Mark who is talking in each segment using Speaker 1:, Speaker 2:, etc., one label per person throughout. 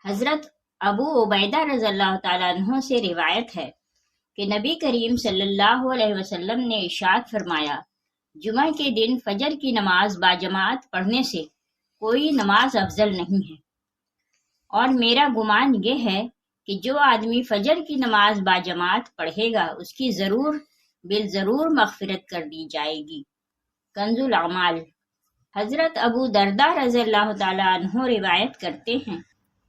Speaker 1: حضرت ابو عبیدہ رضی اللہ تعالیٰ عنہ سے روایت ہے کہ نبی کریم صلی اللہ علیہ وسلم نے ارشاد فرمایا، جمعہ کے دن فجر کی نماز باجماعت پڑھنے سے کوئی نماز افضل نہیں ہے، اور میرا گمان یہ ہے کہ جو آدمی فجر کی نماز باجماعت پڑھے گا اس کی بالضرور مغفرت کر دی جائے گی۔ کنز الاعمال۔ حضرت ابو درداء رضی اللہ تعالیٰ عنہ روایت کرتے ہیں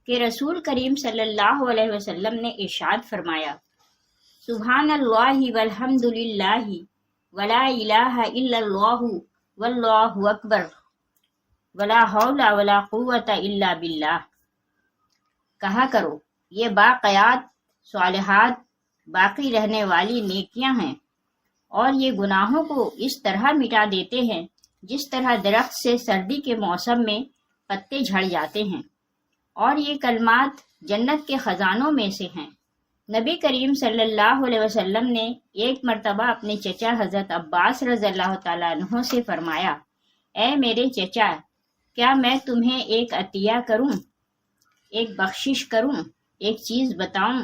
Speaker 1: کہ رسول کریم صلی اللہ علیہ وسلم نے ارشاد فرمایا، سبحان اللہ والحمد للہ ولا الہ الا اللہ واللہ اکبر ولا حول ولا قوت الا باللہ۔ کہا کرو، یہ باقیات صالحات باقی رہنے والی نیکیاں ہیں، اور یہ گناہوں کو اس طرح مٹا دیتے ہیں جس طرح درخت سے سردی کے موسم میں پتے جھڑ جاتے ہیں، اور یہ کلمات جنت کے خزانوں میں سے ہیں۔ نبی کریم صلی اللہ علیہ وسلم نے ایک مرتبہ اپنے چچا حضرت عباس رضی اللہ تعالیٰ عنہ سے فرمایا، اے میرے چچا، کیا میں تمہیں ایک عطیہ کروں، ایک بخشش کروں، ایک چیز بتاؤں،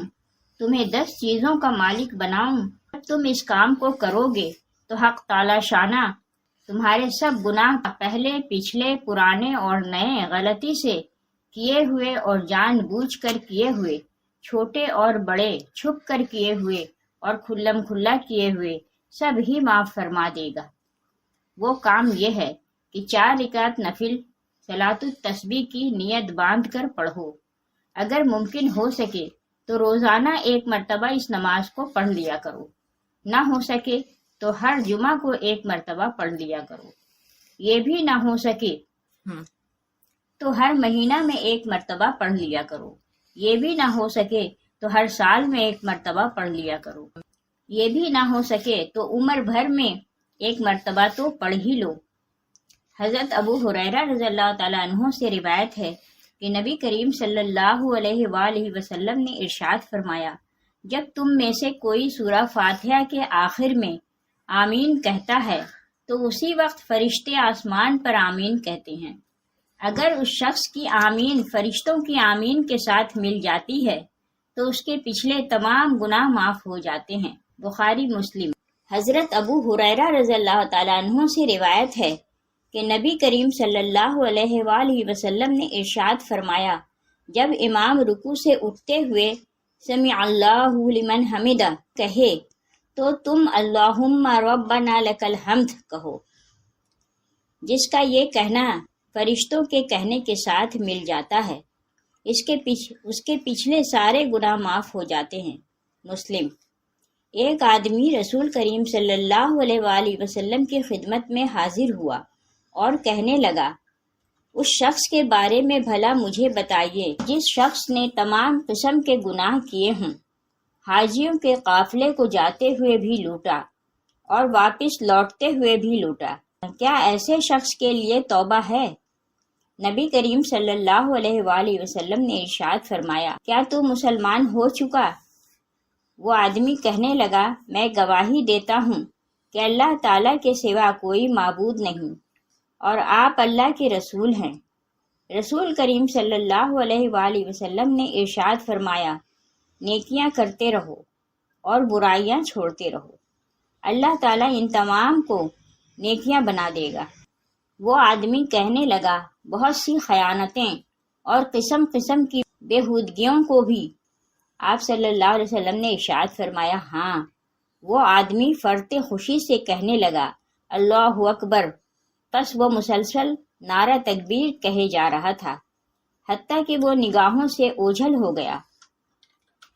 Speaker 1: تمہیں 10 چیزوں کا مالک بناؤں؟ جب تم اس کام کو کرو گے تو حق تعالی شانہ تمہارے سب گناہ، پہلے پچھلے پرانے اور نئے، غلطی سے کیے ہوئے اور جان بوجھ کر کیے ہوئے، چھوٹے اور بڑے، چھپ کر کیے ہوئے اور کھلم کھلا کیے ہوئے، سب ہی معاف فرما دے گا۔ وہ کام یہ ہے کہ 4 رکعت نفل صلاۃ التسبیح کی نیت باندھ کر پڑھو۔ اگر ممکن ہو سکے تو روزانہ 1 مرتبہ اس نماز کو پڑھ لیا کرو، نہ ہو سکے تو ہر جمعہ کو 1 مرتبہ پڑھ لیا کرو، یہ بھی نہ ہو سکے تو ہر مہینہ میں 1 مرتبہ پڑھ لیا کرو، یہ بھی نہ ہو سکے تو ہر سال میں 1 مرتبہ پڑھ لیا کرو، یہ بھی نہ ہو سکے تو عمر بھر میں 1 مرتبہ تو پڑھ ہی لو۔ حضرت ابو ہریرہ رضی اللہ تعالیٰ عنہ سے روایت ہے کہ نبی کریم صلی اللہ علیہ وآلہ وسلم نے ارشاد فرمایا، جب تم میں سے کوئی سورہ فاتحہ کے آخر میں آمین کہتا ہے تو اسی وقت فرشتے آسمان پر آمین کہتے ہیں۔ اگر اس شخص کی آمین فرشتوں کی آمین کے ساتھ مل جاتی ہے تو اس کے پچھلے تمام گناہ معاف ہو جاتے ہیں۔ بخاری مسلم۔ حضرت ابو ہریرہ رضی اللہ تعالیٰ عنہ سے روایت ہے کہ نبی کریم صلی اللہ علیہ وآلہ وسلم نے ارشاد فرمایا، جب امام رکوع سے اٹھتے ہوئے سمع اللہ لمن حمدہ کہے تو تم اللہم ربنا لک الحمد کہو، جس کا یہ کہنا فرشتوں کے کہنے کے ساتھ مل جاتا ہے، اس کے پچھلے سارے گناہ معاف ہو جاتے ہیں۔ مسلم۔ ایک آدمی رسول کریم صلی اللہ علیہ وآلہ وسلم کی خدمت میں حاضر ہوا اور کہنے لگا، اس شخص کے بارے میں بھلا مجھے بتائیے جس شخص نے تمام قسم کے گناہ کیے ہوں، حاجیوں کے قافلے کو جاتے ہوئے بھی لوٹا اور واپس لوٹتے ہوئے بھی لوٹا، کیا ایسے شخص کے لیے توبہ ہے؟ نبی کریم صلی اللہ علیہ وآلہ وسلم نے ارشاد فرمایا، کیا تو مسلمان ہو چکا؟ وہ آدمی کہنے لگا، میں گواہی دیتا ہوں کہ اللہ تعالیٰ کے سوا کوئی معبود نہیں، اور آپ اللہ کے رسول ہیں۔ رسول کریم صلی اللہ علیہ وآلہ وسلم نے ارشاد فرمایا، نیکیاں کرتے رہو اور برائیاں چھوڑتے رہو، اللہ تعالیٰ ان تمام کو نیکیاں بنا دے گا۔ وہ آدمی کہنے لگا، بہت سی خیانتیں اور قسم قسم کی بےہودگیوں کو بھی؟ آپ صلی اللہ علیہ وسلم نے ارشاد فرمایا، ہاں۔ وہ آدمی فرتے خوشی سے کہنے لگا، اللہ اکبر، پس وہ مسلسل نعرہ تکبیر کہے جا رہا تھا حتیٰ کہ وہ نگاہوں سے اوجھل ہو گیا۔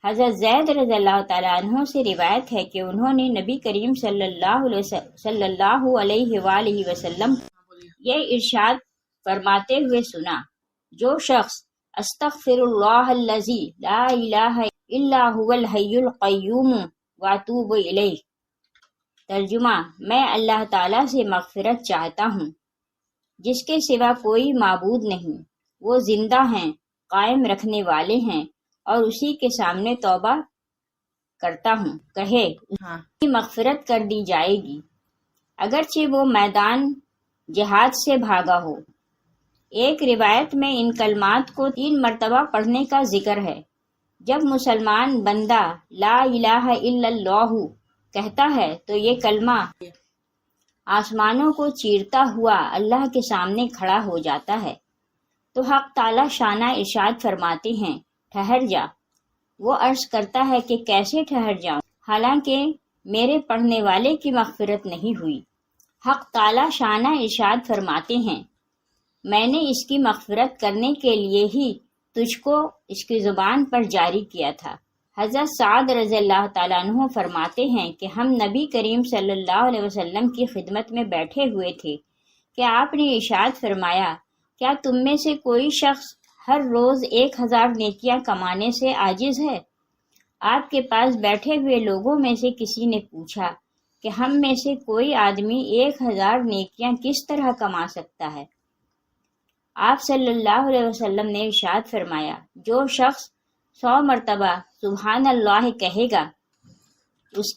Speaker 1: حضرت زید رضی اللہ تعالیٰ عنہ سے روایت ہے کہ انہوں نے نبی کریم صلی اللہ علیہ وآلہ وسلم یہ ارشاد فرماتے ہوئے سنا، جو شخص استغفر اللہ الذی لا الہ الا هو الحی القیوم واتوب الیہ۔ ترجمہ، میں اللہ تعالیٰ سے مغفرت چاہتا ہوں جس کے سوا کوئی معبود نہیں، وہ زندہ ہیں، قائم رکھنے والے ہیں، اور اسی کے سامنے توبہ کرتا ہوں، کہے اس کی مغفرت کر دی جائے گی، اگرچہ وہ میدان جہاد سے بھاگا ہو۔ ایک روایت میں ان کلمات کو 3 مرتبہ پڑھنے کا ذکر ہے۔ جب مسلمان بندہ لا الہ الا اللہ کہتا ہے تو یہ کلمہ آسمانوں کو چیرتا ہوا اللہ کے سامنے کھڑا ہو جاتا ہے، تو حق تعالی شانہ ارشاد فرماتے ہیں ٹھہر جا۔ وہ عرض کرتا ہے کہ کیسے ٹھہر جاؤں حالانکہ میرے پڑھنے والے کی مغفرت نہیں ہوئی۔ حق تعالی شانہ ارشاد فرماتے ہیں میں نے اس کی مغفرت کرنے کے لیے ہی تجھ کو اس کی زبان پر جاری کیا تھا۔ حضرت سعد رضی اللہ تعالیٰ عنہ فرماتے ہیں کہ ہم نبی کریم صلی اللہ علیہ وسلم کی خدمت میں بیٹھے ہوئے تھے کہ آپ نے ارشاد فرمایا کیا تم میں سے کوئی شخص ہر روز 1000 نیکیاں کمانے سے عاجز ہے؟ آپ کے پاس بیٹھے ہوئے لوگوں میں سے کسی نے پوچھا کہ ہم میں سے کوئی آدمی 1000 نیکیاں کس طرح کما سکتا ہے؟ آپ صلی اللہ علیہ وسلم نے ارشاد فرمایا جو شخص 100 مرتبہ سبحان اللہ کہے گا اس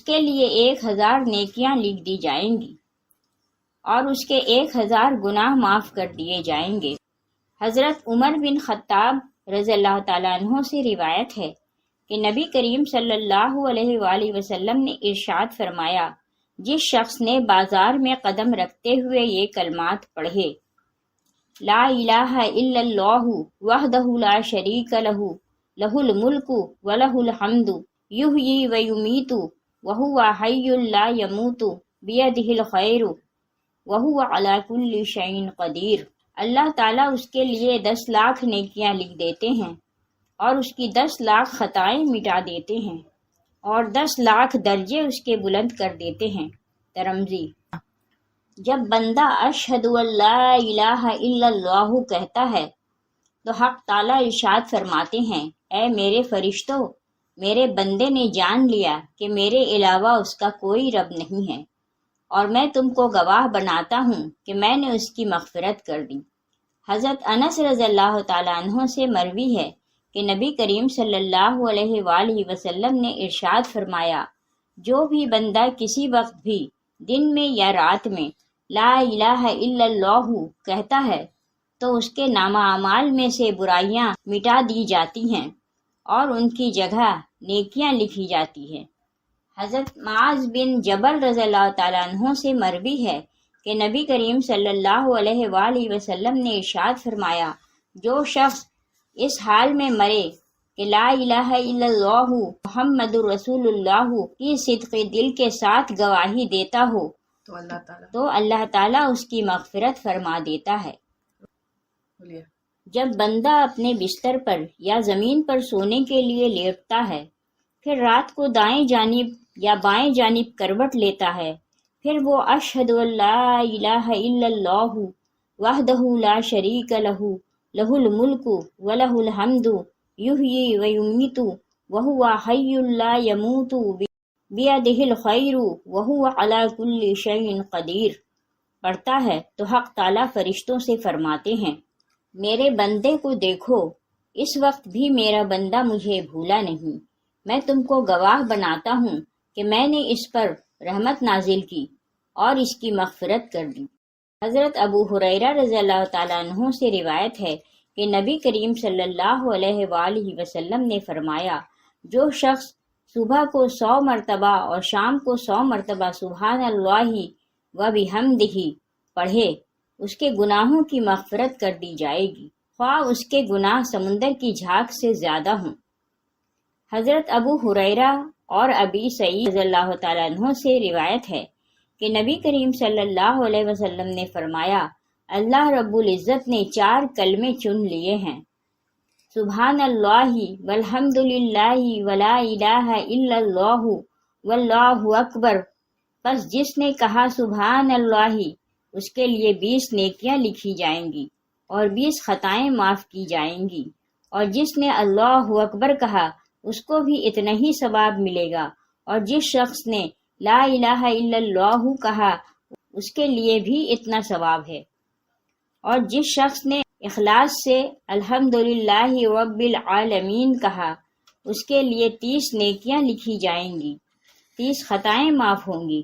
Speaker 1: کے لیے 1000 نیکیاں لکھ دی جائیں گی اور اس کے 1000 گناہ معاف کر دیے جائیں گے۔ حضرت عمر بن خطاب رضی اللہ تعالیٰ عنہ سے روایت ہے کہ نبی کریم صلی اللہ علیہ وآلہ وسلم نے ارشاد فرمایا جس شخص نے بازار میں قدم رکھتے ہوئے یہ کلمات پڑھے لا الہ الا اللہ وحدہ لا شریک لہ لہ الملک ولہ الحمد یحیی ویمیت وہو حی لا یموت بیدہ الخیر وہو علی کل شیء قدیر، اللہ تعالیٰ اس کے لیے 10 لاکھ نیکیاں لکھ دیتے ہیں اور اس کی 10 لاکھ خطائیں مٹا دیتے ہیں اور 10 لاکھ درجے اس کے بلند کر دیتے ہیں۔ ترمذی۔ جب بندہ اشہد ان لا الہ الا اللہ کہتا ہے تو حق تعالیٰ ارشاد فرماتے ہیں اے میرے فرشتوں، میرے بندے نے جان لیا کہ میرے علاوہ اس کا کوئی رب نہیں ہے، اور میں تم کو گواہ بناتا ہوں کہ میں نے اس کی مغفرت کر دی۔ حضرت انس رضی اللہ تعالیٰ عنہ سے مروی ہے کہ نبی کریم صلی اللہ علیہ وآلہ وسلم نے ارشاد فرمایا جو بھی بندہ کسی وقت بھی دن میں یا رات میں لا الہ الا اللہ کہتا ہے تو اس کے نامہ اعمال میں سے برائیاں مٹا دی جاتی ہیں اور ان کی جگہ نیکیاں لکھی جاتی ہیں۔ حضرت معاذ بن جبل رضی اللہ تعالیٰ عنہ سے مروی ہے کہ نبی کریم صلی اللہ علیہ وآلہ وسلم نے ارشاد فرمایا جو شخص اس حال میں مرے کہ لا الہ الا اللہ محمد رسول اللہ کی صدق دل کے ساتھ گواہی دیتا ہو تو اللہ تعالیٰ اس کی مغفرت فرما دیتا ہے۔ جب بندہ اپنے بستر پر یا زمین پر سونے کے لیے لیٹتا ہے، پھر رات کو دائیں جانب یا بائیں جانب کروٹ لیتا ہے، پھر وہ اشہد ان لا الہ الا اللہ وحدہ لا شریک لہ لہ الملک ولہ الحمد یحیی ویمیت وہو حی لا یموت بیدہ الخیر وہو علی کل شیء قدیر پڑھتا ہے تو حق تعالیٰ فرشتوں سے فرماتے ہیں میرے بندے کو دیکھو، اس وقت بھی میرا بندہ مجھے بھولا نہیں، میں تم کو گواہ بناتا ہوں کہ میں نے اس پر رحمت نازل کی اور اس کی مغفرت کر دی۔ حضرت ابو ہریرہ رضی اللہ تعالیٰ عنہ سے روایت ہے کہ نبی کریم صلی اللہ علیہ وآلہ وسلم نے فرمایا جو شخص صبح کو 100 مرتبہ اور شام کو 100 مرتبہ سبحان اللہ و بحمدہ پڑھے اس کے گناہوں کی مغفرت کر دی جائے گی، خواہ اس کے گناہ سمندر کی جھاگ سے زیادہ ہوں۔ حضرت ابو ہریرہ اور ابی سعید رضی اللہ تعالیٰ عنہ سے روایت ہے کہ نبی کریم صلی اللہ علیہ وسلم نے فرمایا اللہ رب العزت نے 4 کلمے چن لیے ہیں، سبحان اللہ والحمد للہ ولا الہ الا اللہ واللہ اکبر، پس جس نے کہا سبحان اللہ اس کے لیے 20 نیکیاں لکھی جائیں گی اور 20 خطائیں معاف کی جائیں گی، اور جس نے اللہ اکبر کہا اس کو بھی اتنا ہی ثواب ملے گا، اور جس شخص نے لا الہ الا اللہ کہا اس کے لیے بھی اتنا ثواب ہے، اور جس شخص نے اخلاص سے الحمدللہ رب العالمین کہا اس کے لیے 30 نیکیاں لکھی جائیں گی، 30 خطائیں معاف ہوں گی۔